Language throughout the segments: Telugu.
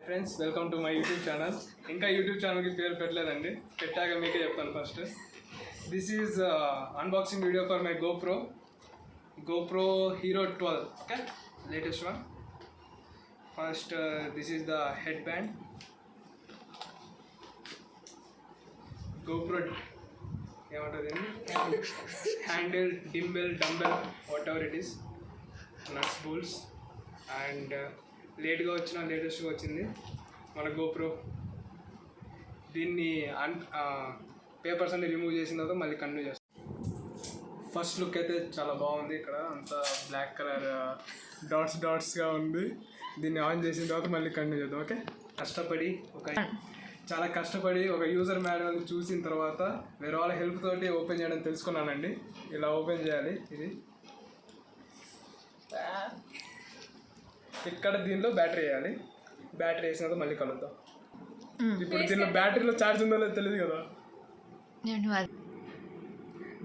Friends welcome to my YouTube channel. ఇంకా యూట్యూబ్ ఛానల్కి పేరు పెట్టలేదండి, పెట్టాక మీకే చెప్తాను. First this is unboxing video for my GoPro Hero 12. Okay, latest one. First this is the head band. GoPro ఏమంటుంది, handle, dumbbell, dumbbell, whatever it is, nuts, bolts. And లేటెస్ట్గా వచ్చింది మన GoPro. దీన్ని పేపర్స్ అన్ని రిమూవ్ చేసిన తర్వాత మళ్ళీ కంటిన్యూ చేస్తాం. ఫస్ట్ లుక్ అయితే చాలా బాగుంది. ఇక్కడ అంతా బ్లాక్ కలర్ డాట్స్గా ఉంది. దీన్ని ఆన్ చేసిన తర్వాత మళ్ళీ కంటిన్యూ చేద్దాం. ఓకే, చాలా కష్టపడి ఒక యూజర్ మాన్యువల్ చూసిన తర్వాత వేరే వాళ్ళ హెల్ప్ తోటి ఓపెన్ చేయడం తెలుసుకున్నానండి. ఇలా ఓపెన్ చేయాలి. ఇది ఇక్కడ దీనిలో బ్యాటరీ వేయాలి. బ్యాటరీ వేసినంత మళ్ళీ కలుద్దాం. ఇప్పుడు దీనిలో బ్యాటరీలో ఛార్జ్ ఉందో లేదో తెలియదు కదా.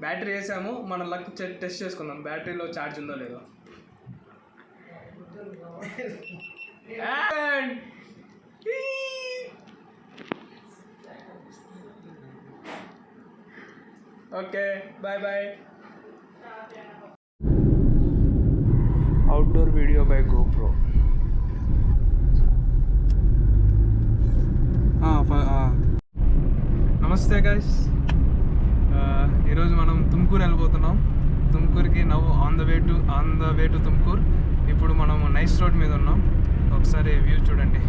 బ్యాటరీ వేసాము, మన లక్ టెస్ట్ చేసుకుందాం బ్యాటరీలో ఛార్జ్ ఉందో లేదో. Okay, bye bye. Outdoor video by GoPro. నమస్తే గైస్, ఈరోజు మనం తుమ్కూరు వెళ్ళిపోతున్నాం. తుమ్కూరుకి on the way to Tumkur. ఇప్పుడు మనం నైస్ రోడ్ మీద ఉన్నాం. ఒకసారి వ్యూ చూడండి.